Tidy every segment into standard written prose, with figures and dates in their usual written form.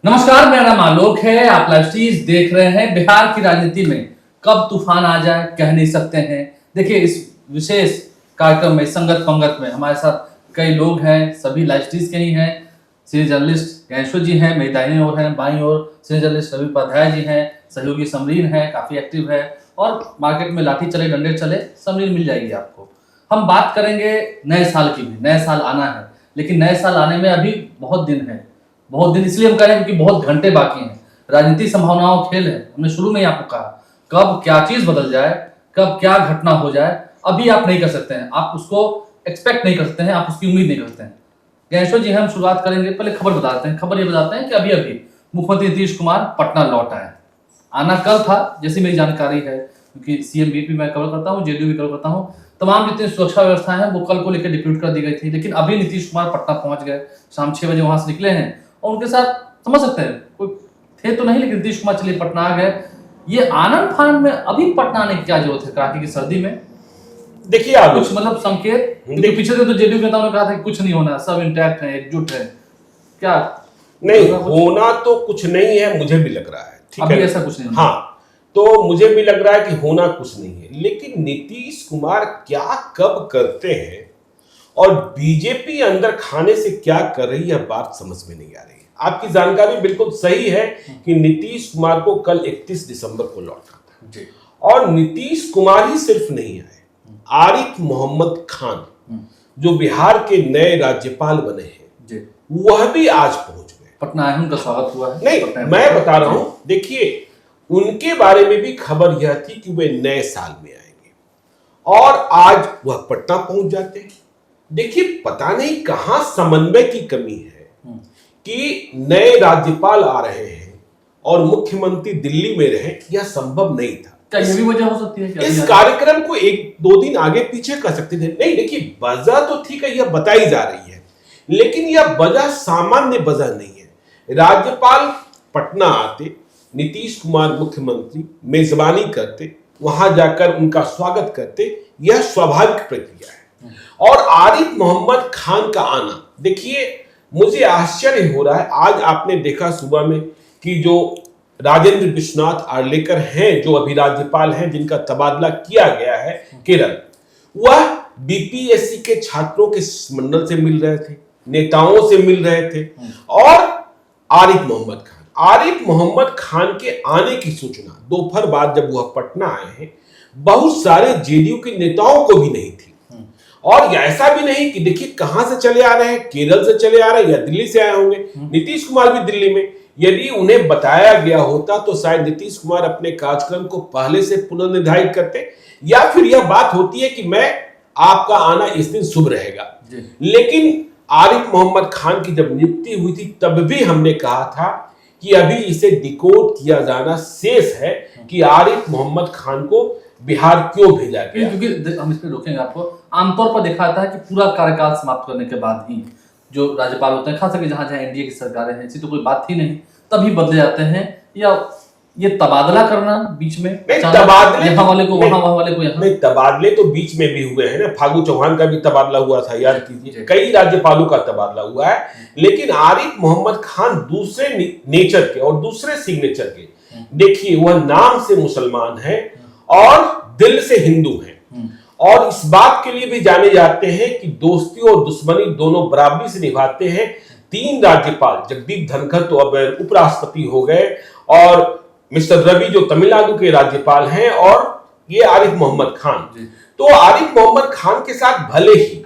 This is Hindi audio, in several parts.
नमस्कार, मेरा नाम आलोक है। आप लाइव स्ट्रीज देख रहे हैं। बिहार की राजनीति में कब तूफान आ जाए कह नहीं सकते हैं। देखिए, इस विशेष कार्यक्रम में संगत पंगत में हमारे साथ कई लोग हैं, सभी लाइव स्ट्रीज के ही हैं। सीनियर जर्नलिस्ट ज्ञानेश्वर जी हैं, मेरी दाहिनी ओर हैं, बाईं ओर सीनियर जर्नलिस्ट रवि उपाध्याय जी हैं, सहयोगी समरीन है, काफी एक्टिव है और मार्केट में लाठी चले डंडे चले समरीन मिल जाएगी आपको। हम बात करेंगे नए साल की भी। नए साल आना है, लेकिन नए साल आने में अभी बहुत दिन है। बहुत दिन इसलिए हम कह रहे हैं क्योंकि बहुत घंटे बाकी हैं। राजनीति संभावनाओं खेल है। हमने शुरू में ही आपको कहा, कब क्या चीज बदल जाए, कब क्या घटना हो जाए, अभी आप नहीं कर सकते हैं। आप उसको एक्सपेक्ट नहीं कर सकते हैं, आप उसकी उम्मीद नहीं करते हैं। ज्ञानेश्वर जी, हम शुरुआत करेंगे। पहले खबर बताते हैं। खबर ये बताते हैं कि अभी अभी मुख्यमंत्री नीतीश कुमार पटना लौट आए। आना कल था जैसी मेरी जानकारी है, क्योंकि सीएम बीपी मैं कवर करता हूँ, जेडीयू भी कवर करता हूँ। तमाम जितनी सुरक्षा व्यवस्था है वो कल को लेकर डिप्यूट कर दी गई थी, लेकिन अभी नीतीश कुमार पटना पहुंच गए। शाम 6 बजे वहां से निकले हैं और उनके साथ समझ सकते हैं कोई थे तो नहीं, लेकिन नीतीश कुमार चलिए पटना आ गए। ये आनंद फानंद में अभी पटना आने की क्या जरूरत है कड़ाके की सर्दी में? देखिए, आप कुछ मतलब संकेत, क्योंकि पीछे से तो जेडीयू नेताओं ने कहा था कि कुछ नहीं होना, सब इंटैक्ट है, एकजुट है। क्या नहीं होना तो कुछ नहीं है, मुझे भी लग रहा है। ठीक अभी है, ऐसा कुछ नहीं होना। हाँ, तो मुझे भी लग रहा है कि होना कुछ नहीं है, लेकिन नीतीश कुमार क्या कब करते हैं और बीजेपी अंदर खाने से क्या कर रही है, बात समझ में नहीं आ रही है। आपकी जानकारी बिल्कुल सही है कि नीतीश कुमार को कल 31 दिसंबर को लौटना था जी। और नीतीश कुमार ही सिर्फ नहीं आए, आरिफ मोहम्मद खान जो बिहार के नए राज्यपाल बने हैं वह भी आज पहुंच गए। पटना आए, उनका स्वागत हुआ है। नहीं, मैं बता रहा हूं, देखिए, उनके बारे में भी खबर यह थी कि वे नए साल में आएंगे और आज वह पटना पहुंच जाते हैं। देखिए, पता नहीं कहां समन्वय की कमी है कि नए राज्यपाल आ रहे हैं और मुख्यमंत्री दिल्ली में रहे। यह संभव नहीं था। क्या ये भी वजह हो सकती है? इस कार्यक्रम को 1-2 दिन आगे पीछे कर सकते थे। नहीं, देखिए, वजह तो ठीक है, यह बताई जा रही है, लेकिन यह वजह सामान्य वजह नहीं है। राज्यपाल पटना आते, नीतीश कुमार मुख्यमंत्री मेजबानी करते, वहां जाकर उनका स्वागत करते, यह स्वाभाविक प्रक्रिया है। और आरिफ मोहम्मद खान का आना, देखिए, मुझे आश्चर्य हो रहा है। आज आपने देखा सुबह में कि जो राजेंद्र विश्वनाथ आर्लेकर हैं, जो अभी राज्यपाल हैं, जिनका तबादला किया गया है केरल, वह बीपीएससी के छात्रों के मंडल से मिल रहे थे, नेताओं से मिल रहे थे। और आरिफ मोहम्मद खान के आने की सूचना दोपहर बाद जब वह पटना आए हैं, बहुत सारे जेडीयू के नेताओं को भी नहीं थी। और ऐसा भी नहीं कि देखिए कहां से चले आ रहे हैं, केरल से चले आ रहे हैं या दिल्ली से आए होंगे। नीतीश कुमार भी दिल्ली में। यदि उन्हें बताया गया होता तो शायद नीतीश कुमार अपने कार्यक्रम को पहले से पुनर्निर्धारित करते, या फिर यह बात होती है कि मैं आपका आना इस दिन शुभ रहेगा। लेकिन आरिफ मोहम्मद खान की जब नियुक्ति हुई थी तब भी हमने कहा था कि अभी इसे डिकोड किया जाना शेष है कि आरिफ मोहम्मद खान को बिहार क्यों भेजा गया। क्योंकि हम इस पे रोकेंगे आपको। आमतौर पर देखा जाता है कि पूरा कार्यकाल समाप्त करने के बाद ही जो राज्यपाल होते हैं, खास करके जहां जहां एनडीए की सरकारें हैं, ऐसी तो कोई बात ही नहीं, तभी बदले जाते हैं। या ये तबादला करना बीच में, तबादले यहाँ वाले को वहां, वहां वाले को यहाँ। नहीं, तबादले तो बीच में भी हुए हैं ना। फागू चौहान का भी तबादला हुआ था, याद कीजिए। कई राज्यपालों का तबादला हुआ है, लेकिन आरिफ मोहम्मद खान दूसरे नेचर के और दूसरे सिग्नेचर के। देखिए, वह नाम से मुसलमान है और दिल से हिंदू हैं, और इस बात के लिए भी जाने जाते हैं कि दोस्ती और दुश्मनी दोनों बराबरी से निभाते हैं। 3 राज्यपाल, जगदीप धनखड़ तो अब उपराष्ट्रपति हो गए, और मिस्टर रवि जो तमिलनाडु के राज्यपाल हैं, और ये आरिफ मोहम्मद खान। तो आरिफ मोहम्मद खान के साथ भले ही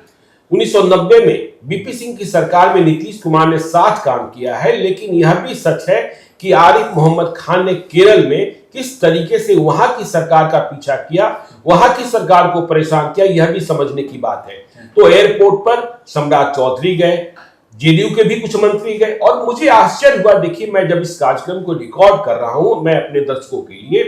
1990 में बीपी सिंह की सरकार में नीतीश कुमार ने साथ काम किया है, लेकिन यह भी सच है कि आरिफ मोहम्मद खान ने केरल में किस तरीके से वहां की सरकार का पीछा किया, वहां की सरकार को परेशान किया, यह भी समझने की बात है। तो एयरपोर्ट पर सम्राट चौधरी गए, जेडीयू के भी कुछ मंत्री गए, और मुझे आश्चर्य हुआ। देखिए, मैं जब इस कार्यक्रम को रिकॉर्ड कर रहा हूं मैं अपने दर्शकों के लिए,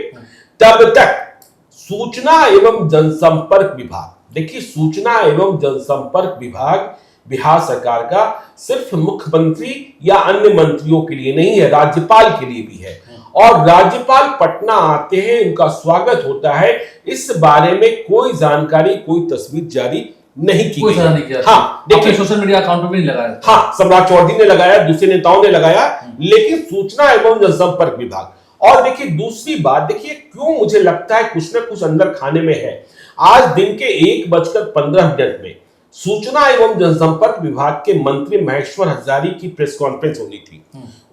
तब तक सूचना एवं जनसंपर्क विभाग, देखिए, सूचना एवं जनसंपर्क विभाग बिहार सरकार का सिर्फ मुख्यमंत्री या अन्य मंत्रियों के लिए नहीं है, राज्यपाल के लिए भी है। और राज्यपाल पटना आते हैं, उनका स्वागत होता है, इस बारे में कोई जानकारी, कोई तस्वीर जारी नहीं की कोई गई। साझा नहीं किया। हाँ देखिए देखिए, सोशल मीडिया अकाउंट पे भी नहीं लगाया। हाँ सम्राट चौधरी ने लगाया, दूसरे नेताओं ने लगाया, लेकिन सूचना एवं जनसंपर्क विभाग। और देखिए दूसरी बात, देखिए क्यों मुझे लगता है कुछ ना कुछ अंदर खाने में है। आज दिन के 1:15 में सूचना एवं जनसंपर्क विभाग के मंत्री महेश्वर हजारी की प्रेस कॉन्फ्रेंस होनी थी,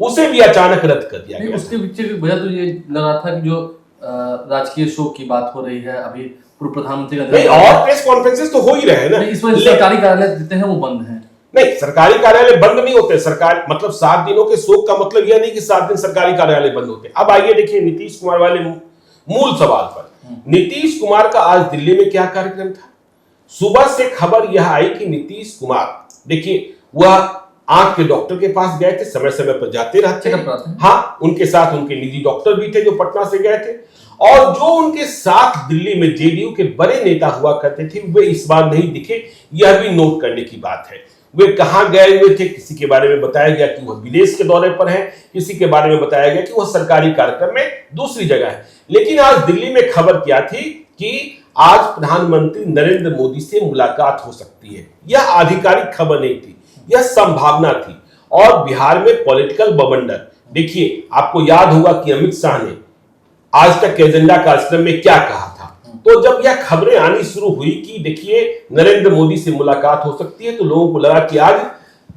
उसे भी अचानक रद्द कर दिया गया। उसके पीछे की वजह तो ये लग रहा था कि जो राजकीय शोक की बात हो रही है, अभी पूर्व प्रधानमंत्री का नहीं, और प्रेस कॉन्फ्रेंसेस तो हो ही रहे हैं ना। इस वजह सरकारी कार्यालय देते हैं वो बंद है। नहीं, सरकारी कार्यालय बंद नहीं होते। सरकार मतलब 7 दिनों के शोक का मतलब यह नहीं कि 7 दिन सरकारी कार्यालय बंद होते। अब आइए देखिए नीतीश कुमार वाले मूल सवाल पर। नीतीश कुमार का आज दिल्ली में क्या कार्यक्रम था? सुबह से खबर यह आई कि नीतीश कुमार, देखिए वह आंख के डॉक्टर के पास गए थे, समय समय पर जाते रहते हैं। हाँ, उनके साथ उनके निजी डॉक्टर भी थे जो पटना से गए थे, और जो उनके साथ दिल्ली में जेडीयू के बड़े नेता हुआ करते थे वे इस बार नहीं दिखे। यह भी नोट करने की बात है। वे कहां गए हुए थे? किसी के बारे में बताया गया कि वह विदेश के दौरे पर है, किसी के बारे में बताया गया कि वह सरकारी कार्यक्रम में दूसरी जगह है। लेकिन आज दिल्ली में खबर क्या थी कि आज प्रधानमंत्री नरेंद्र मोदी से मुलाकात हो सकती है। यह आधिकारिक खबर नहीं थी, यह संभावना थी। और बिहार में पॉलिटिकल बवंडर, देखिए आपको याद होगा कि अमित शाह ने आज तक के एजेंडा कार्यक्रम में क्या कहा था। तो जब यह खबरें आनी शुरू हुई कि देखिए नरेंद्र मोदी से मुलाकात हो सकती है, तो लोगों को लगा कि आज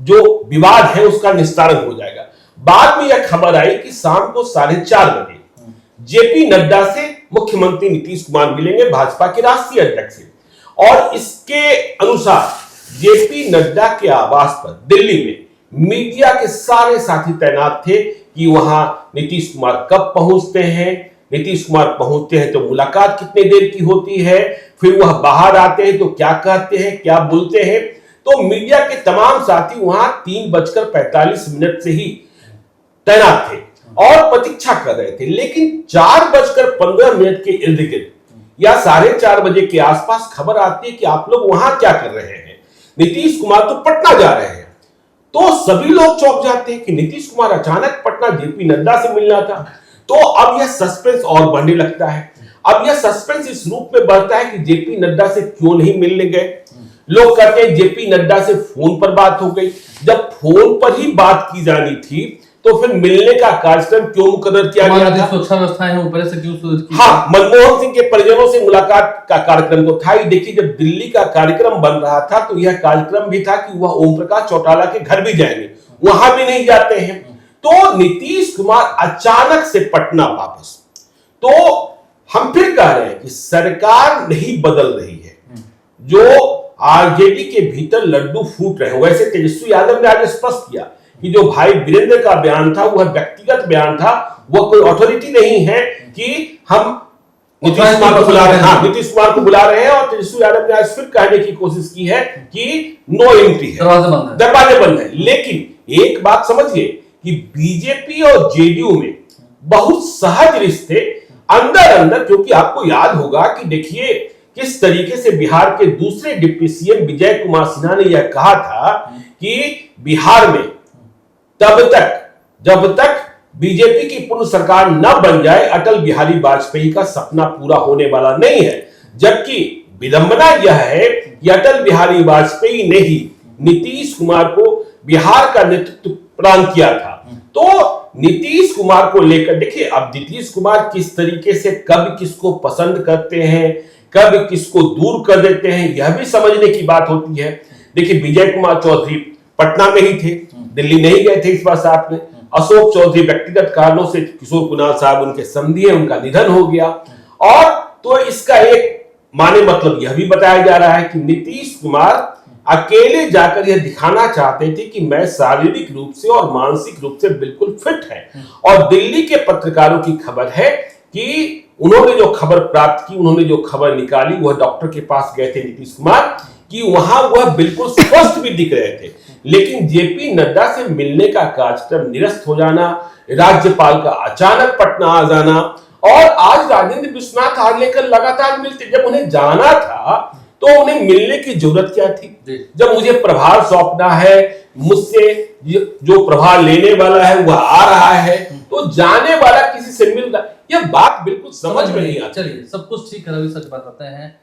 जो विवाद है उसका निस्तारण हो जाएगा। बाद में यह खबर आई कि शाम को 4:30 बजे जेपी नड्डा से मुख्यमंत्री नीतीश कुमार मिलेंगे, भाजपा के राष्ट्रीय अध्यक्ष से। और इसके अनुसार जेपी नड्डा के आवास पर दिल्ली में मीडिया के सारे साथी तैनात थे कि वहां नीतीश कुमार कब पहुंचते हैं, नीतीश कुमार पहुंचते हैं तो मुलाकात कितने देर की होती है, फिर वह बाहर आते हैं तो क्या कहते हैं, क्या बोलते हैं। तो मीडिया के तमाम साथी वहां 3:45 से ही तैनात थे और प्रतीक्षा कर रहे थे। लेकिन 4:15 के इर्द गिर्द या 4:30 बजे के आसपास खबर आती है कि आप लोग वहां क्या कर रहे हैं, नीतीश कुमार तो पटना जा रहे हैं। तो सभी लोग चौंक जाते हैं कि नीतीश कुमार अचानक पटना जेपी नड्डा से मिलना था। तो अब यह सस्पेंस और बढ़ने लगता है। अब यह सस्पेंस इस रूप में बढ़ता है कि जेपी नड्डा से क्यों नहीं मिलने गए। लोग कहते हैं जेपी नड्डा से फोन पर बात हो गई। जब फोन पर ही बात की जानी थी तो फिर मिलने का कार्यक्रम क्यों मुकर्रर किया गया था? सुरक्षा व्यवस्थाएं हैं ऊपर से क्यों? हाँ, मनमोहन सिंह के परिजनों से मुलाकात का कार्यक्रम तो था ही। देखिए जब दिल्ली का कार्यक्रम बन रहा था तो यह कार्यक्रम भी था कि वह ओम प्रकाश चौटाला के घर भी जाएंगे, वहां भी नहीं जाते हैं। तो नीतीश कुमार अचानक से पटना वापस। तो हम फिर कह रहे हैं कि सरकार नहीं बदल रही है, जो आरजेडी के भीतर लड्डू फूट रहे हैं। वैसे तेजस्वी यादव ने आज स्पष्ट किया कि जो भाई वीरेंद्र का बयान था वह व्यक्तिगत बयान था, वह कोई अथॉरिटी नहीं है कि हम नीतीश कुमार को बुला रहे हैं। हाँ, नीतीश कुमार को बुला रहे हैं। और तेजस्वी यादव ने आज फिर कहने की कोशिश की है कि नो एंट्री है, दरवाजे बंद है। लेकिन एक बात समझिए कि बीजेपी और जेडीयू में बहुत सहज रिश्ते अंदर अंदर, क्योंकि आपको याद होगा कि देखिए किस तरीके से बिहार के दूसरे डिप्टी सीएम विजय कुमार सिन्हा ने यह कहा था कि बिहार में जब तक बीजेपी की पूर्ण सरकार न बन जाए अटल बिहारी वाजपेयी का सपना पूरा होने वाला नहीं है। जबकि विडंबना यह है कि अटल बिहारी वाजपेयी ने ही नीतीश कुमार को बिहार का नेतृत्व प्रदान किया था। तो नीतीश कुमार को लेकर देखिए अब नीतीश कुमार किस तरीके से कब किसको पसंद करते हैं, कब किसको दूर कर देते हैं, यह भी समझने की बात होती है। देखिए विजय कुमार चौधरी पटना में ही थे, दिल्ली नहीं गए थे इस बार साथ में। अशोक चौधरी व्यक्तिगत कारणों से, किशोर कुणाल साहब उनके समधी हैं, उनका निधन हो गया। और तो इसका एक माने मतलब यह भी बताया जा रहा है कि नीतीश कुमार अकेले जाकर यह दिखाना चाहते थे कि मैं शारीरिक रूप से और मानसिक रूप से बिल्कुल फिट है। और दिल्ली के पत्रकारों की खबर है कि उन्होंने जो खबर प्राप्त की, उन्होंने जो खबर निकाली, वह डॉक्टर के पास गए थे नीतीश कुमार कि वहां वह बिल्कुल स्वस्थ भी दिख रहे थे। लेकिन जेपी नड्डा से मिलने का कार्यक्रम निरस्त हो जाना, राज्यपाल का अचानक पटना आ जाना, और आज राजेंद्र विश्वनाथ हार्लेकर लगातार मिलते। जब उन्हें जाना था तो उन्हें मिलने की जरूरत क्या थी? जब मुझे प्रभार सौंपना है, मुझसे जो प्रभार लेने वाला है वह आ रहा है, तो जाने वाला किसी से मिल रहा, यह बात बिल्कुल समझ में नहीं आती। चलिए सब कुछ ठीक है, रवि सच बात बताते हैं,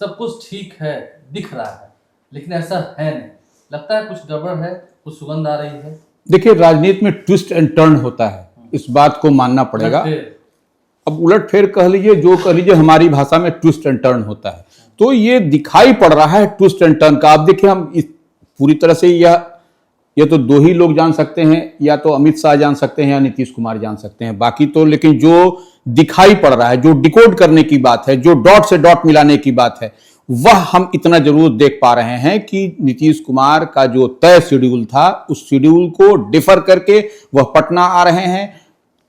सब कुछ ठीक है, दिख रहा है, लेकिन ऐसा है नहीं, लगता है कुछ गड़बड़ है, कुछ सुगंध आ रही है। देखिए, राजनीति में ट्विस्ट एंड टर्न होता है, इस बात को मानना पड़ेगा। अब उलट फेर कह लीजिए, जो कह लीजिए, हमारी भाषा में ट्विस्ट एंड टर्न होता है, तो ये दिखाई पड़ रहा है ट्विस्ट एंड टर्न का। आप देखिए, हम इस पूरी तरह से यह तो दो ही लोग जान सकते हैं, या तो अमित शाह जान सकते हैं या नीतीश कुमार जान सकते हैं, बाकी तो, लेकिन जो दिखाई पड़ रहा है, जो डिकोड करने की बात है, जो डॉट से डॉट मिलाने की बात है, वह हम इतना जरूर देख पा रहे हैं कि नीतीश कुमार का जो तय शेड्यूल था, उस शेड्यूल को डिफर करके वह पटना आ रहे हैं।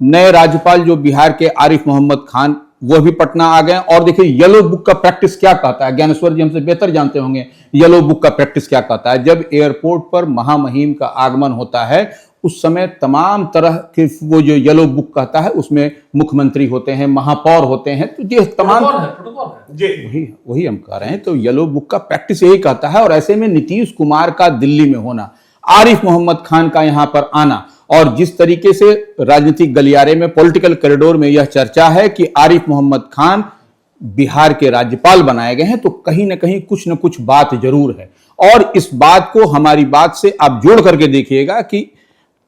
नए राज्यपाल जो बिहार के आरिफ मोहम्मद खान, वह भी पटना आ गए। और देखिए, येलो बुक का प्रैक्टिस क्या कहता है, ज्ञानेश्वर जी हमसे बेहतर जानते होंगे येलो बुक का प्रैक्टिस क्या कहता है। जब एयरपोर्ट पर महामहिम का आगमन होता है, उस समय तमाम तरह के वो जो येलो बुक कहता है, उसमें मुख्यमंत्री होते हैं, महापौर होते हैं, तो ये तमाम वही हम कह रहे हैं। तो येलो बुक का प्रैक्टिस यही कहता है। और ऐसे में नीतीश कुमार का दिल्ली में होना, आरिफ मोहम्मद खान का यहां पर आना, और जिस तरीके से राजनीतिक गलियारे में, पॉलिटिकल कॉरिडोर में यह चर्चा है कि आरिफ मोहम्मद खान बिहार के राज्यपाल बनाए गए हैं, तो कहीं ना कहीं कुछ न कुछ बात जरूर है। और इस बात को हमारी बात से आप जोड़ करके देखिएगा कि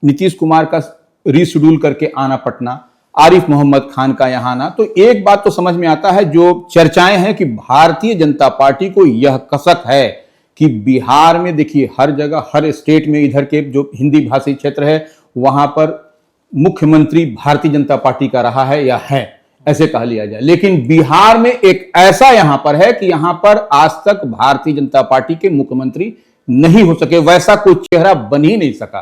नीतीश कुमार का रीशेड्यूल करके आना पटना, आरिफ मोहम्मद खान का यहां आना, तो एक बात तो समझ में आता है, जो चर्चाएं हैं कि भारतीय जनता पार्टी को यह कसक है कि बिहार में देखिए, हर जगह, हर स्टेट में, इधर के जो हिंदी भाषी क्षेत्र है, वहां पर मुख्यमंत्री भारतीय जनता पार्टी का रहा है या है, ऐसे कह लिया जाए। लेकिन बिहार में एक ऐसा यहां पर है कि यहां पर आज तक भारतीय जनता पार्टी के मुख्यमंत्री नहीं हो सके, वैसा कोई चेहरा बन ही नहीं सका।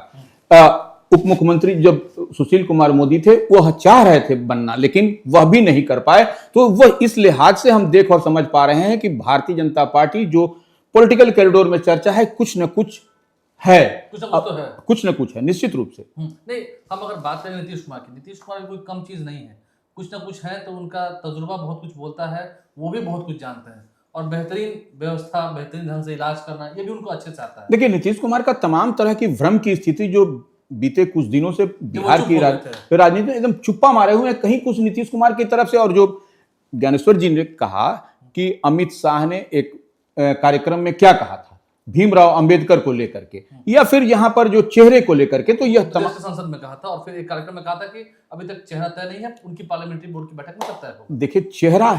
उप मुख्यमंत्री जब सुशील कुमार मोदी थे, वह चाह रहे थे बनना, लेकिन वह भी नहीं कर पाए। तो वह इस लिहाज से हम देख और समझ पा रहे हैं कि भारतीय जनता पार्टी जो पॉलिटिकल कॉरिडोर में चर्चा है, कुछ न कुछ है, कुछ न कुछ तो है, कुछ न कुछ है, निश्चित रूप से। नहीं, हम अगर बात करें नीतीश कुमार की, नीतीश कुमार कोई कम चीज नहीं है, कुछ ना कुछ है, तो उनका तजुर्बा बहुत कुछ बोलता है, वो भी बहुत कुछ जानते हैं, और बेहतरीन व्यवस्था, बेहतरीन ढंग से इलाज करना, ये भी उनको अच्छे से आता है। देखिए, नीतीश कुमार का तमाम तरह की भ्रम की स्थिति जो बीते कुछ दिनों से बिहार की राजनीति में एकदम चुप्पा मारे हुए हैं, कहीं कुछ नीतीश कुमार की तरफ से। और जो ज्ञानेश्वर जी ने कहा कि अमित शाह ने एक कार्यक्रम में क्या कहा था, भीमराव अंबेडकर को लेकर के, या फिर यहां पर जो चेहरे को लेकर के, तो यह संसद में कहा था, और फिर एक कार्यक्रम में कहा था कि अभी तक चेहरा तय नहीं है, उनकी पार्लियामेंट्री बोर्ड की बैठक में तय होगा। देखिए, चेहरा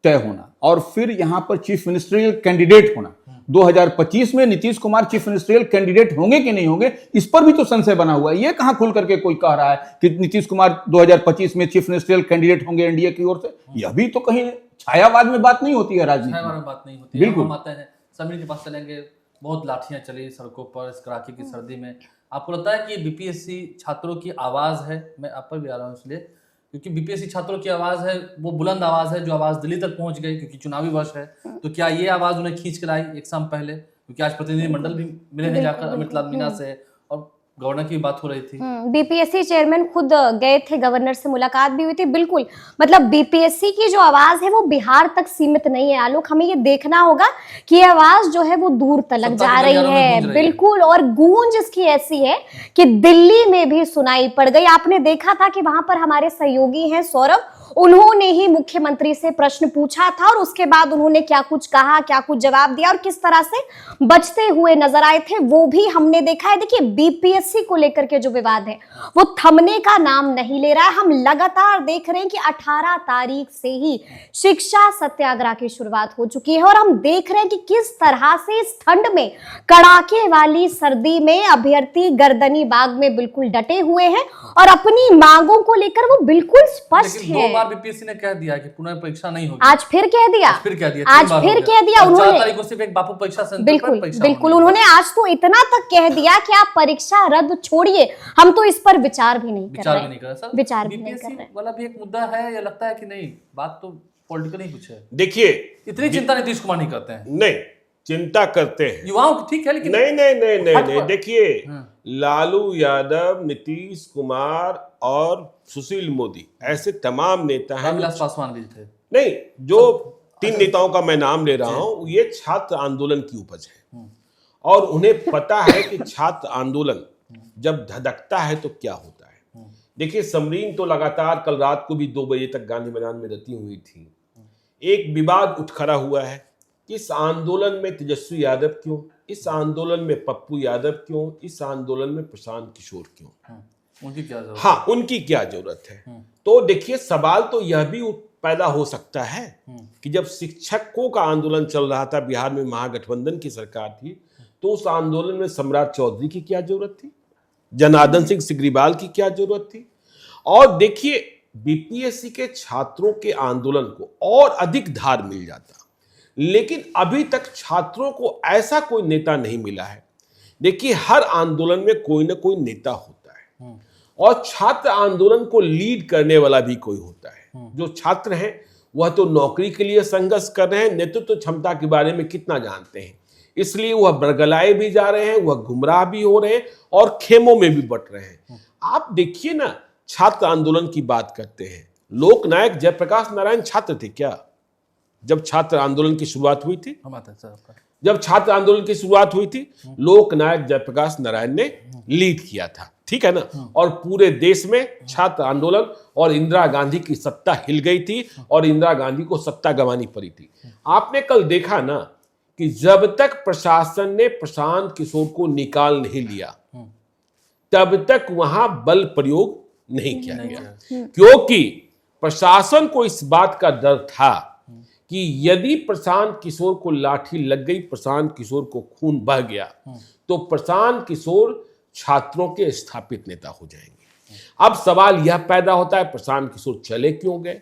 तय होना और फिर यहां पर चीफ मिनिस्ट्रियल कैंडिडेट होना, 2025 में Nitish Kumar chief ministerial candidate होंगे कि नहीं होंगे, इस पर भी तो संशय बना हुआ है। ये कहां खुल करके कोई कह रहा है कि नीतीश कुमार 2025 में चीफ मिनिस्ट्रियल कैंडिडेट होंगे एनडीए की ओर से। यह भी तो कहीं छायावाद में बात नहीं होती है, राजनीति में बात नहीं होती। बिल्कुल। हम आते हैं समीर के पास चलेंगे, बहुत लाठियां चली सड़कों पर इस कड़ाके की सर्दी में, आपको लगता है कि बीपीएससी छात्रों की आवाज है? मैं आप पर भी आ रहा हूँ इसलिए क्योंकि बीपीएससी छात्रों की आवाज है, वो बुलंद आवाज है, जो आवाज दिल्ली तक पहुंच गई, क्योंकि चुनावी वर्ष है। तो क्या ये आवाज उन्हें खींच कर आई एग्जाम पहले, क्योंकि आज प्रतिनिधिमंडल भी मिले हैं जाकर अमित लाल मीणा से, और गवर्नर की बात हो रही थी। बीपीएससी चेयरमैन खुद गए थे, गवर्नर से मुलाकात भी हुई थी। बिल्कुल, मतलब बीपीएससी की जो आवाज है वो बिहार तक सीमित नहीं है आलोक, हमें ये देखना होगा कि ये आवाज जो है वो दूर तलक जा रही है। बिल्कुल, और गूंज इसकी ऐसी है कि दिल्ली में भी सुनाई पड़ गई। आपने देखा था कि वहां पर हमारे सहयोगी हैं सौरभ, उन्होंने ही मुख्यमंत्री से प्रश्न पूछा था, और उसके बाद उन्होंने क्या कुछ कहा, क्या कुछ जवाब दिया, और किस तरह से बचते हुए नजर आए थे, वो भी हमने देखा है। देखिए, बीपीएससी को लेकर के जो विवाद है वो थमने का नाम नहीं ले रहा है। हम लगातार देख रहे हैं कि 18 तारीख से ही शिक्षा सत्याग्रह की शुरुआत हो चुकी है, और हम देख रहे हैं कि किस तरह से इस ठंड में, कड़ाके वाली सर्दी में अभ्यर्थी गर्दनी बाग में बिल्कुल डटे हुए हैं और अपनी मांगों को लेकर वो बिल्कुल स्पष्ट है। बीपीएससी ने कह दिया कि पुनः परीक्षा नहीं होगी। आज फिर कह दिया उन्होंने सिर्फ एक बापू परीक्षा सेंटर पर परीक्षा बिल्कुल उन्होंने आज तो इतना तक कह दिया कि आप परीक्षा रद्द छोड़िए, हम तो इस पर विचार भी नहीं कर रहे। विचार भी नहीं कर रहे वाला भी एक मुद्दा है, या लगता है कि नहीं, बात तो पॉलिटिकल ही कुछ है। देखिए, इतनी चिंता नीतीश कुमार नहीं करते हैं। नहीं, चिंता करते हैं युवाओं की, ठीक है, लेकिन नहीं। देखिए, लालू यादव, नीतीश कुमार और सुशील मोदी, ऐसे तमाम नेता हैं। पासवान भी थे। नहीं, जो 3 नेताओं का मैं नाम ले रहा हूं, ये छात्र आंदोलन की उपज है, और उन्हें पता है कि छात्र आंदोलन जब धधकता है तो क्या होता है। देखिए, समरीन तो लगातार कल रात को भी 2 बजे तक गांधी मैदान में रती हुई थी। एक विवाद उठ खड़ा हुआ है इस आंदोलन में तेजस्वी यादव क्यों, इस आंदोलन में पप्पू यादव क्यों, इस आंदोलन में प्रशांत किशोर क्यों, उनकी क्या जरूरत? हाँ उनकी क्या जरूरत है। तो देखिए सवाल तो यह भी पैदा हो सकता है कि जब शिक्षकों का आंदोलन चल रहा था बिहार में, महागठबंधन की सरकार थी, तो उस आंदोलन में सम्राट चौधरी की क्या जरूरत थी, जनार्दन सिंह सिग्रीवाल की क्या जरूरत थी। और देखिए बीपीएससी के छात्रों के आंदोलन को और अधिक धार मिल जाता, लेकिन अभी तक छात्रों को ऐसा कोई नेता नहीं मिला है। देखिए हर आंदोलन में कोई ना कोई नेता होता है और छात्र आंदोलन को लीड करने वाला भी कोई होता है। जो छात्र हैं वह तो नौकरी के लिए संघर्ष कर रहे हैं, नेतृत्व क्षमता के बारे में कितना जानते हैं, इसलिए वह बरगलाए भी जा रहे हैं, वह गुमराह भी हो रहे हैं और खेमों में भी बट रहे हैं। आप देखिए ना, छात्र आंदोलन की बात करते हैं, लोकनायक जयप्रकाश नारायण छात्र थे क्या जब छात्र आंदोलन की शुरुआत हुई थी? जब छात्र आंदोलन की शुरुआत हुई थी लोकनायक जयप्रकाश नारायण ने लीड किया था, ठीक है ना। और पूरे देश में छात्र आंदोलन और इंदिरा गांधी की सत्ता हिल गई थी और इंदिरा गांधी को सत्ता गंवानी पड़ी थी। आपने कल देखा ना कि जब तक प्रशासन ने प्रशांत किशोर को निकाल नहीं लिया तब तक वहां बल प्रयोग नहीं किया गया, क्योंकि प्रशासन को इस बात का डर था कि यदि प्रशांत किशोर को लाठी लग गई, प्रशांत किशोर को खून बह गया, तो प्रशांत किशोर छात्रों के स्थापित नेता हो जाएंगे। अब सवाल यह पैदा होता है प्रशांत किशोर चले क्यों गए?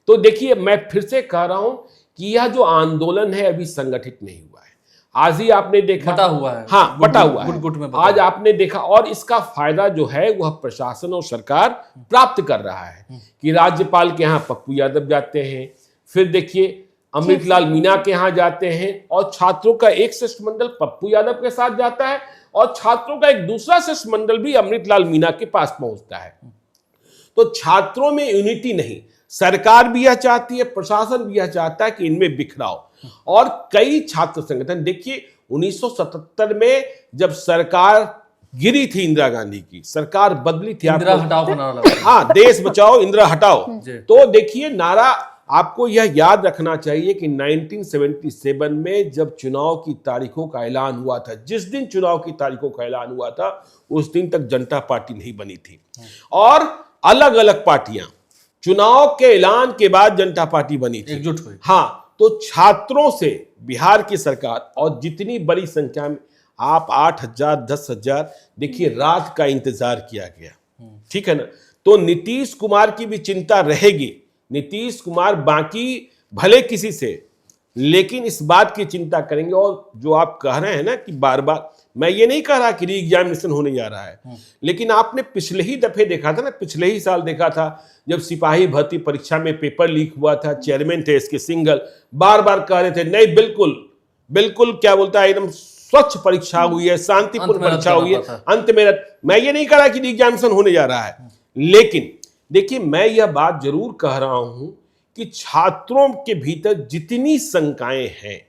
तो देखिए मैं फिर से कह रहा हूं कि यह जो आंदोलन है अभी संगठित नहीं हुआ है। आज ही आपने देखा बटा हुआ है, हाँ बटा हुआ है, गुट में आज आपने देखा, और इसका फायदा जो है वह प्रशासन और सरकार प्राप्त कर रहा है कि राज्यपाल के यहाँ पप्पू यादव जाते हैं, फिर देखिए अमृतलाल मीना के यहाँ जाते हैं, और छात्रों का एक शिष्टमंडल पप्पू यादव के साथ जाता है और छात्रों का एक दूसरा शिष्टमंडल भी अमृतलाल मीना के पास पहुंचता है। तो छात्रों में यूनिटी नहीं, सरकार भी यह चाहती है, प्रशासन भी यह चाहता है कि इनमें बिखराव। और कई छात्र संगठन, देखिए 1977 में जब सरकार गिरी थी, इंदिरा गांधी की सरकार बदली थी, इंदिरा हटाओ का नारा लगा। हाँ, देश बचाओ इंदिरा हटाओ। तो देखिए नारा आपको यह याद रखना चाहिए कि 1977 में जब चुनाव की तारीखों का ऐलान हुआ था, जिस दिन चुनाव की तारीखों का ऐलान हुआ था उस दिन तक जनता पार्टी नहीं बनी थी, और अलग अलग पार्टियां चुनाव के ऐलान के बाद जनता पार्टी बनी थी, एकजुट हुई। हाँ, तो छात्रों से बिहार की सरकार और जितनी बड़ी संख्या में, आप 8,000 10,000 देखिए रात का इंतजार किया गया, ठीक है ना। तो नीतीश कुमार की भी चिंता रहेगी, नीतीश कुमार बाकी भले किसी से, लेकिन इस बात की चिंता करेंगे। और जो आप कह रहे हैं ना कि बार बार, मैं ये नहीं कह रहा कि री एग्जामिनेशन होने जा रहा है, लेकिन आपने पिछले ही दफे देखा था ना, पिछले ही साल देखा था जब सिपाही भर्ती परीक्षा में पेपर लीक हुआ था, चेयरमैन थे इसके सिंगल, बार बार कह रहे थे नहीं बिल्कुल बिल्कुल क्या बोलता है, एकदम स्वच्छ परीक्षा हुई है, शांतिपूर्ण परीक्षा हुई है, अंत में मैं ये नहीं कह रहा कि री एग्जामिनेशन होने जा रहा है, लेकिन देखिए मैं यह बात जरूर कह रहा हूं कि छात्रों के भीतर जितनी शंकाएं हैं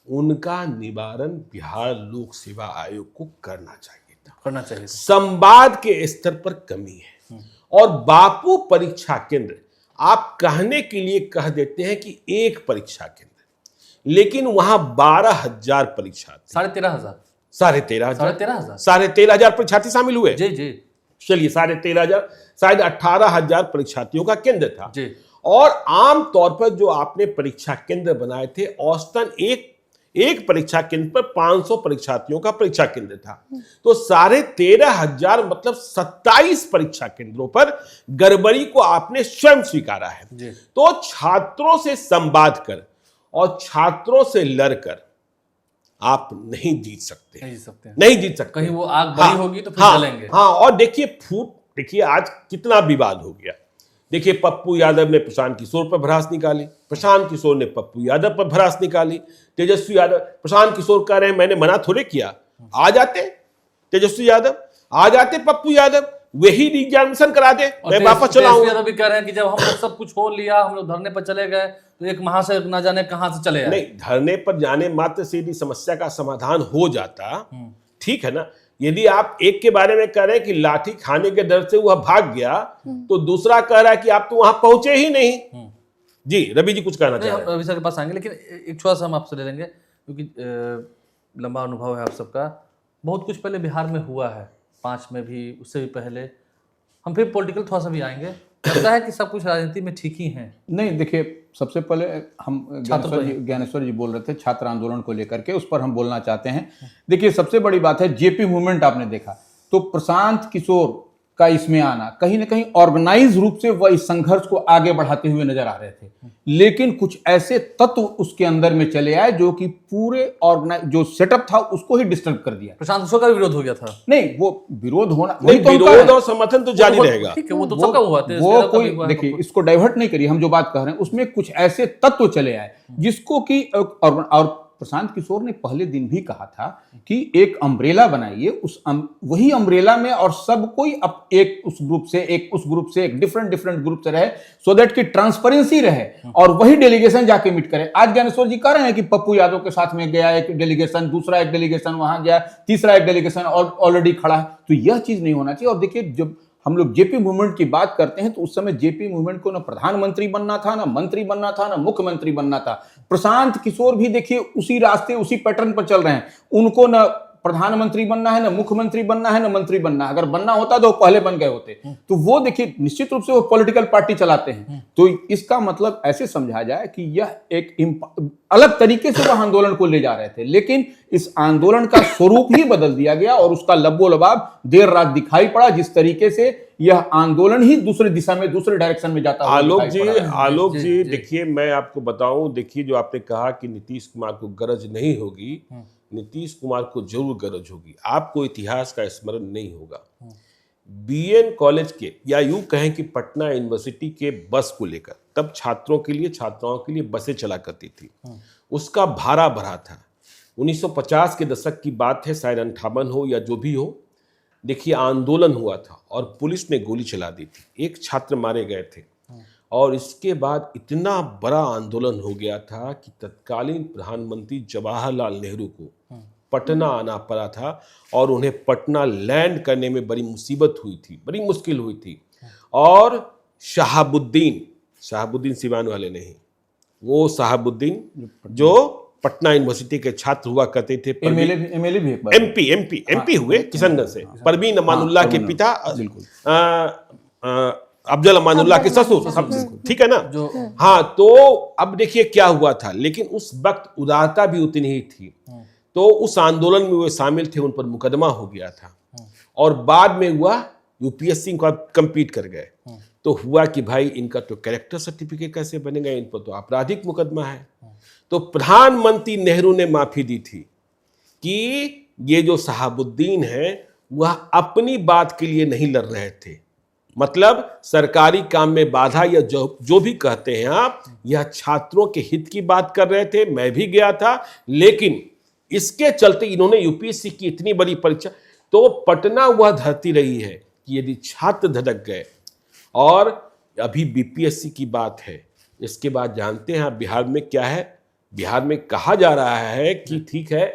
उनका निवारण बिहार लोक सेवा आयोग को करना चाहिए। संवाद के स्तर पर कमी है, और बापू परीक्षा केंद्र आप कहने के लिए कह देते हैं कि एक परीक्षा केंद्र, लेकिन वहां 12,000 परीक्षार्थी, 13,500 परीक्षार्थी शामिल हुए। जी चलिए 13,500, शायद 18,000 परीक्षार्थियों का केंद्र था जी। और आम तौर पर जो आपने परीक्षा केंद्र बनाए थे, औसतन एक परीक्षा केंद्र पर 500 परीक्षार्थियों का परीक्षा केंद्र था, तो 13,500 मतलब 27 परीक्षा केंद्रों पर गड़बड़ी को आपने स्वयं स्वीकारा है जी। तो छात्रों से संवाद कर और छात्रों से लड़कर आप नहीं जीत सकते, नहीं जीत सकते। कहीं वो आग बड़ी होगी तो फिर जलेंगे। हाँ, और देखिए आज कितना विवाद हो गया। देखिए पप्पू यादव ने प्रशांत किशोर पर भड़ास निकाली, प्रशांत किशोर ने पप्पू यादव पर भड़ास निकाली, तेजस्वी यादव, प्रशांत किशोर कह रहे हैं मैंने मना थोड़े किया, आ जाते तेजस्वी यादव, आ जाते पप्पू यादव, वही एग्जामिनेशन करा दे, मैं वापस चला हूं। यादव भी कह रहे हैं कि जब हम लोग सब कुछ हो लिया, हम लोग धरने पर चले गए, तो एक माह से ना जाने कहां से चले आए। नहीं, धरने पर जाने मात्र से यदि समस्या का समाधान हो जाता, ठीक है ना। यदि आप एक के बारे में कह रहे हैं कि लाठी खाने के डर से वह भाग गया, तो दूसरा कह रहा है कि आप तो वहां पहुंचे ही नहीं, जी रवि जी कुछ कहना नहीं, चाह हम रहे हैं? रवि सर के पास आएंगे, लेकिन एक छोटा सा हम आपसे ले लेंगे क्योंकि लंबा अनुभव है आप सबका। बहुत कुछ पहले बिहार में हुआ है, 5 में भी, उससे भी पहले। हम फिर पॉलिटिकल थोड़ा सा भी आएंगे। लगता है कि सब कुछ राजनीति में ठीक ही है। नहीं, देखिए, सबसे पहले हम छात्र तो ज्ञानेश्वर जी बोल रहे थे छात्र आंदोलन को लेकर के, उस पर हम बोलना चाहते हैं। देखिए, सबसे बड़ी बात है जेपी मूवमेंट आपने देखा तो प्रशांत किशोर का इसमें आना कहीं ना कहीं ऑर्गेनाइज रूप से वह इस संघर्ष को आगे बढ़ाते हुए नजर आ रहे थे, लेकिन कुछ ऐसे तत्व उसके अंदर में चले आए जो कि पूरे ऑर्गेनाइज जो सेटअप था उसको ही डिस्टर्ब कर दिया। प्रशांत किशोर का भी विरोध हो गया था। नहीं, वो विरोध होना नहीं, वही तो उनका विरोध है। और समर्थन तो जारी रहेगा। ठीक है, वो तो सबका हुआ था। वो कोई देखिए, इसको डाइवर्ट नहीं करिए, हम जो बात कह रहे हैं उसमें कुछ ऐसे तत्व चले आए जिसको कि और प्रशांत किशोर ने पहले दिन भी कहा था कि एक अम्ब्रेला बनाइए, वही अम्ब्रेला में और सब कोई अब एक उस ग्रुप से एक डिफरेंट ग्रुप से रहे, सो दैट की ट्रांसपेरेंसी रहे और वही डेलीगेशन जाके मीट करे। आज ज्ञानेश्वर जी कह रहे हैं कि पप्पू यादव के साथ में गया एक डेलीगेशन, दूसरा एक डेलीगेशन वहां गया, तीसरा एक डेलीगेशन ऑलरेडी खड़ा है, तो यह चीज नहीं होना चाहिए। और देखिए, जब हम लोग जेपी मूवमेंट की बात करते हैं तो उस समय जेपी मूवमेंट को ना प्रधानमंत्री बनना था, ना मंत्री बनना था, ना मुख्यमंत्री बनना था। प्रशांत किशोर भी देखिए उसी रास्ते उसी पैटर्न पर चल रहे हैं। उनको ना प्रधानमंत्री बनना है, ना मुख्यमंत्री बनना है, ना मंत्री बनना है। अगर बनना होता तो वो पहले बन गए होते। तो वो देखिए निश्चित रूप से वो पॉलिटिकल पार्टी चलाते हैं। तो इसका मतलब ऐसे समझा जाए कि यह एक अलग तरीके से वह आंदोलन को ले जा रहे थे, लेकिन इस आंदोलन का स्वरूप ही बदल दिया गया और उसका लबो-लबाब देर रात दिखाई पड़ा, जिस तरीके से यह आंदोलन ही दूसरे दिशा में, दूसरे डायरेक्शन में जाता हुआ आलोक जी देखिए, मैं आपको बताऊं, देखिए जो आपने कहा कि नीतीश कुमार को गरज नहीं होगी, नीतीश कुमार को जरूर गरज होगी। आपको इतिहास का स्मरण नहीं होगा। बीएन कॉलेज के, या यूं कहें कि पटना यूनिवर्सिटी के बस को लेकर, तब छात्रों के लिए, छात्राओं के लिए बसें चला करती थी, उसका भाड़ा बढ़ा था। 1950 के दशक की बात है, शायद 58 हो या जो भी हो। देखिए, आंदोलन हुआ था और पुलिस ने गोली चला दी थी, एक छात्र मारे गए थे और इसके बाद इतना बड़ा आंदोलन हो गया था कि तत्कालीन प्रधानमंत्री जवाहरलाल नेहरू को पटना आना पड़ा था और उन्हें पटना लैंड करने में बड़ी मुसीबत हुई थी, बड़ी मुश्किल हुई थी। और शहाबुद्दीन सिवान वाले नहीं, वो शहाबुद्दीन जो पटना यूनिवर्सिटी के छात्र हुआ करते थे, एमएलए भी एक बार एमपी हुए किशनगंज से, परवीन अमानुल्लाह के पिता अफजल अमानुल्लाह के ससुर, ठीक है ना। हाँ, तो अब देखिए क्या हुआ था, लेकिन उस वक्त उदारता भी उतनी ही थी। तो उस आंदोलन में वे शामिल थे, उन पर मुकदमा हो गया था और बाद में हुआ यूपीएससी को कम्पीट कर गए। तो हुआ कि भाई इनका तो कैरेक्टर सर्टिफिकेट कैसे बनेगा, इन पर तो आपराधिक मुकदमा है। तो प्रधानमंत्री नेहरू ने माफी दी थी कि ये जो शहाबुद्दीन है वह अपनी बात के लिए नहीं लड़ रहे थे, मतलब सरकारी काम में बाधा या जो भी कहते हैं आप, यह छात्रों के हित की बात कर रहे थे। मैं भी गया था, लेकिन इसके चलते इन्होंने यूपीएससी की इतनी बड़ी परीक्षा, तो पटना वह धरती रही है कि यदि छात्र धड़क गए। और अभी बीपीएससी की बात है, इसके बाद जानते हैं आप बिहार में क्या है। बिहार में कहा जा रहा है कि ठीक है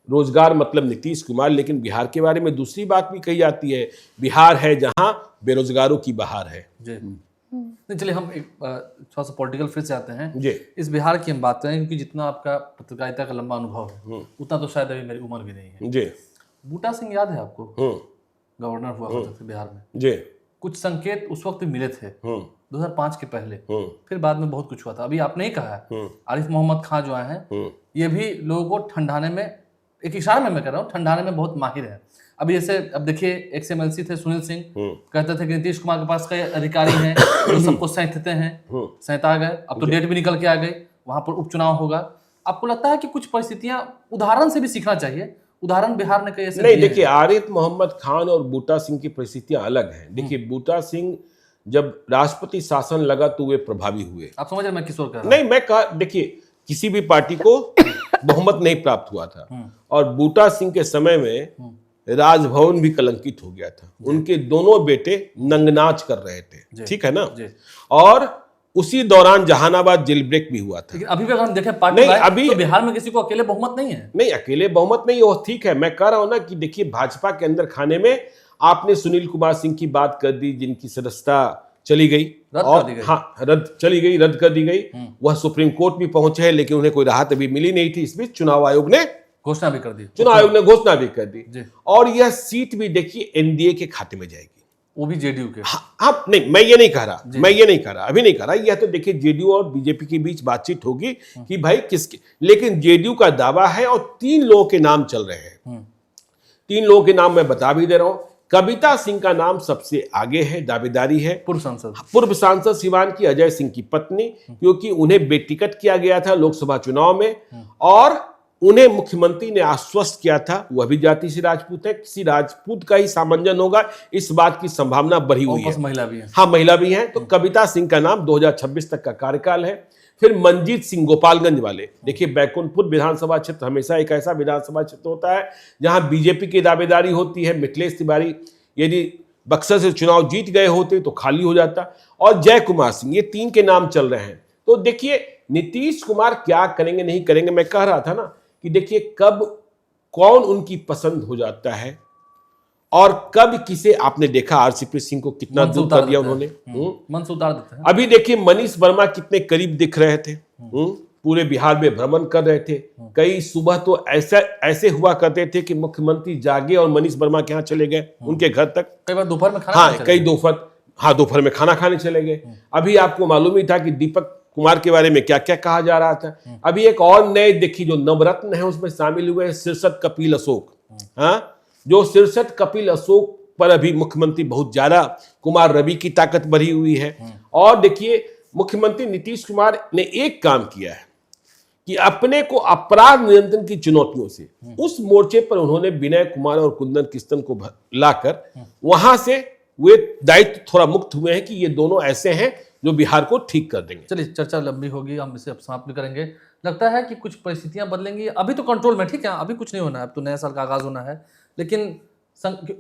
रोजगार मतलब नीतीश कुमार, लेकिन बिहार के बारे में दूसरी बात भी कही जाती है, बिहार है जहां बेरोजगारों की बहार है। नहीं, चलिए हम एक थोड़ा सा पॉलिटिकल फिर से आते हैं जी। इस बिहार की हम बात करें, क्योंकि जितना आपका पत्रकारिता का लंबा अनुभव है उतना तो शायद अभी मेरी उम्र भी नहीं है। जी। बूटा सिंह याद है आपको, गवर्नर हुआ करते थे बिहार में। जी। कुछ संकेत उस वक्त मिले थे 2005 के पहले, फिर बाद में बहुत कुछ हुआ था। अभी आपने ही कहा है आरिफ मोहम्मद खान जो आए हैं, ये भी लोगों को ठंडाने में, एक इशारे में मैं कह रहा हूँ, ठंडाने में बहुत माहिर है। अभी जैसे अब देखिए एक्स एमएलसी थे सुनील सिंह, कहते थे कि नीतीश कुमार के पास कई अधिकारी हैं जो सबको सैंतते हैं, सैंता गए। अब तो डेट भी निकल के आ गई, वहां पर उपचुनाव होगा। आपको लगता है कि कुछ परिस्थितियां उदाहरण से भी सीखना चाहिए? उदाहरण बिहार ने कई ऐसे नहीं, देखिए आरिफ मोहम्मद खान और बूटा सिंह की परिस्थितियां अलग हैं। देखिए बूटा सिंह जब राष्ट्रपति शासन लगा तो वे प्रभावी हुए। आप समझ रहे मैं किस ओर कह रहा हूं? नहीं, मैं कहा देखिए किसी भी पार्टी को बहुमत नहीं प्राप्त हुआ था और बूटा सिंह के समय में राजभवन भी कलंकित हो गया था। उनके दोनों बेटे नंगनाच कर रहे थे, ठीक है ना। और उसी दौरान जहानाबाद जेल ब्रेक भी हुआ था। लेकिन अभी भी अगर हम देखें पार्टी नहीं, अभी तो बिहार में किसी को अकेले बहुमत नहीं है। नहीं, अकेले बहुमत नहीं, वो ठीक है। मैं कह रहा हूं ना कि देखिए भाजपा के अंदर खाने में आपने सुनील कुमार सिंह की बात कर दी, जिनकी सदस्यता चली गई रद्द और कर दी गई। हाँ रद्द कर दी गई। वह सुप्रीम कोर्ट भी पहुंचे हैं, लेकिन उन्हें कोई राहत अभी मिली नहीं थी। इस बीच चुनाव आयोग ने घोषणा भी कर दी, घोषणा भी कर दी जी। और यह सीट भी देखिए एनडीए के खाते में जाएगी। वो भी जेडीयू के। हाँ नहीं, मैं ये नहीं कह रहा, अभी नहीं कह रहा। यह तो देखिए जेडीयू और बीजेपी के बीच बातचीत होगी कि भाई किसके, लेकिन जेडीयू का दावा है और 3 लोगों के नाम चल रहे हैं। 3 लोगों के नाम मैं बता भी दे रहा हूं। कविता सिंह का नाम सबसे आगे है, दावेदारी है। पूर्व सांसद सिवान की अजय सिंह की पत्नी, क्योंकि उन्हें बेटिकट किया गया था लोकसभा चुनाव में और उन्हें मुख्यमंत्री ने आश्वस्त किया था। वह भी जाति से राजपूत है, किसी राजपूत का ही सामंजन होगा, इस बात की संभावना बढ़ी हुई है। महिला भी है। हाँ, महिला भी है। तो कविता सिंह का नाम 2026 तक का कार्यकाल है। फिर मंजीत सिंह गोपालगंज वाले, देखिए बैकुंठपुर विधानसभा क्षेत्र हमेशा एक ऐसा विधानसभा क्षेत्र होता है जहां बीजेपी की दावेदारी होती है। मिथिलेश तिवारी यदि बक्सर से चुनाव जीत गए होते तो खाली हो जाता, और जय कुमार सिंह, ये 3 के नाम चल रहे हैं। तो देखिए नीतीश कुमार क्या करेंगे नहीं करेंगे, मैं कह रहा था ना कि देखिए कब कौन उनकी पसंद हो जाता है और कब किसे। आपने देखा आरसीपी सिंह को कितना दूर कर दिया उन्होंने, मन से उतार देते हैं। अभी देखिए मनीष वर्मा कितने करीब दिख रहे थे, पूरे बिहार में भ्रमण कर रहे थे। कई सुबह तो ऐसे हुआ करते थे कि मुख्यमंत्री जागे और मनीष वर्मा के यहाँ चले गए उनके घर तक। कई बार दोपहर में खाना दोपहर में खाना खाने चले गए। अभी आपको मालूम ही था कि दीपक कुमार के बारे में क्या क्या कहा जा रहा था। अभी एक और नए देखिए जो नवरत्न है उसमें शामिल हुए शीर्षद कपिल अशोक। हाँ, जो शीर्षद कपिल अशोक पर अभी मुख्यमंत्री बहुत ज्यादा, कुमार रवि की ताकत बढ़ी हुई है। और देखिए मुख्यमंत्री नीतीश कुमार ने एक काम किया है कि अपने को अपराध नियंत्रण की चुनौतियों से उस मोर्चे पर उन्होंने विनय कुमार और कुंदन किस्तन को लाकर वहां से वे दायित्व थोड़ा मुक्त हुए हैं कि ये दोनों ऐसे हैं जो बिहार को ठीक कर देंगे। चलिए, चर्चा लंबी होगी, हम इसे अब समाप्त भी करेंगे। लगता है कि कुछ परिस्थितियां बदलेंगी। अभी तो कंट्रोल में, ठीक है, अभी कुछ नहीं होना है, अब तो नया साल का आगाज होना है। लेकिन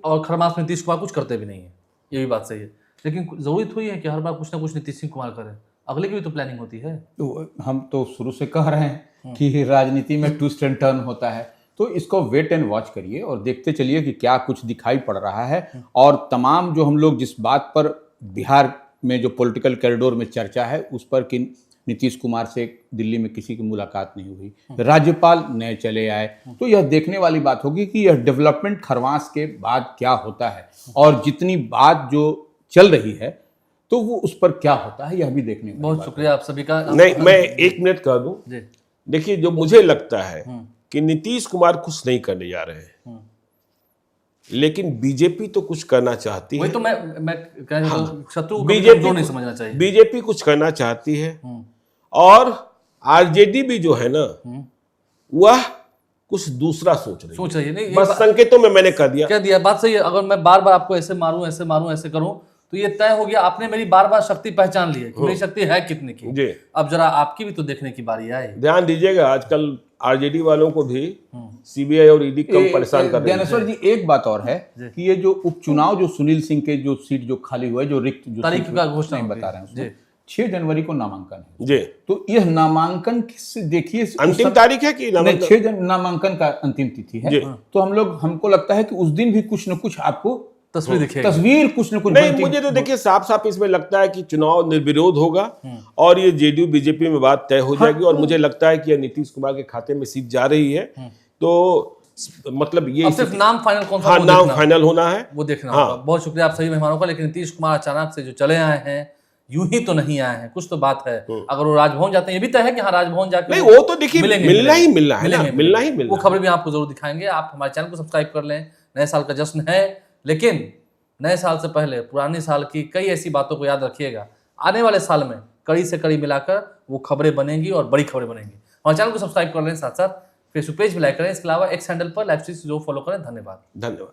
और खरमास नीतीश कुमार कुछ करते भी नहीं है, ये भी बात सही है। लेकिन जरूरत हुई है कि हर बार कुछ ना कुछ नीतीश कुमार करें, अगले की भी तो प्लानिंग होती है। तो हम तो शुरू से कह रहे हैं कि राजनीति में ट्विस्ट एंड टर्न होता है, तो इसको वेट एंड वॉच करिए और देखते चलिए कि क्या कुछ दिखाई पड़ रहा है। और तमाम जो हम लोग जिस बात पर बिहार में जो पॉलिटिकल कॉरिडोर में चर्चा है उस पर कि नीतीश कुमार से दिल्ली में किसी की मुलाकात नहीं हुई, राज्यपाल नए चले आए, तो यह देखने वाली बात होगी कि यह डेवलपमेंट खरवास के बाद क्या होता है और जितनी बात जो चल रही है तो वो उस पर क्या होता है, यह भी देखने वाली बहुत बात शुक्रिया आप सभी का। नहीं, मैं 1 मिनट कह दूं। देखिए जो मुझे लगता है कि नीतीश कुमार कुछ नहीं करने जा रहे हैं, लेकिन बीजेपी तो कुछ करना चाहती है। वही तो मैं कह रहा हूं, शत्रु को बीजेपी नहीं समझना चाहिए। बीजेपी कुछ करना चाहती है और आरजेडी भी जो है ना वह कुछ दूसरा सोच रही है। नहीं, बस संकेतों में मैंने कह दिया। बात सही है। अगर मैं बार बार आपको ऐसे मारूं ऐसे करूं तो ये तय हो गया, आपने मेरी बार बार शक्ति पहचान ली है कि मेरी शक्ति है कितने की जी। अब जरा आपकी भी तो देखने की बारी आए। ध्यान दीजिएगा, आजकल आरजेडी वालों को भी सीबीआई और ईडी कम परेशान कर रहे हैं। ज्ञानेश्वर जी, एक बात और है कि ये जो उपचुनाव जो सुनील सिंह के जो सीट जो खाली हुआ है, जो रिक्त जो तारीख का घोषणा नहीं बता रहे हैं, 6 जनवरी को नामांकन है जी। तो यह नामांकन किस, देखिए अंतिम तारीख है कि नामांकन का अंतिम तिथि है। तो हमको लगता है कि उस दिन भी कुछ न कुछ आपको तस्वीर कुछ न कुछ नहीं, मुझे तो देखिए साफ साफ इसमें लगता है कि चुनाव निर्विरोध होगा और ये जेडीयू बीजेपी में बात तय हो जाएगी। और मुझे लगता है कि ये नीतीश कुमार के खाते में सीट जा रही है। तो मतलब ये सिर्फ नाम फाइनल कौन सा, हाँ, नाम फाइनल होना है, वो देखना होगा। बहुत शुक्रिया आप सभी मेहमानों का। लेकिन नीतीश कुमार अचानक से जो चले आए हैं, यूं ही तो नहीं आए हैं, कुछ तो बात है। अगर वो राजभवन जाते हैं, ये भी तय है कि हाँ राजभवन जाके नहीं, वो तो देखिए मिलना ही मिलना। वो खबर भी आपको जरूर दिखाएंगे। आप हमारे चैनल को सब्सक्राइब कर लें। नए साल का जश्न है, लेकिन नए साल से पहले पुराने साल की कई ऐसी बातों को याद रखिएगा। आने वाले साल में कड़ी से कड़ी मिलाकर वो खबरें बनेंगी और बड़ी खबरें बनेंगी। हमारे चैनल को सब्सक्राइब कर लें, साथ साथ फेसबुक पेज भी लाइक करें। इसके अलावा एक्स हैंडल पर लाइव स्ट्रीम जो फॉलो करें। धन्यवाद।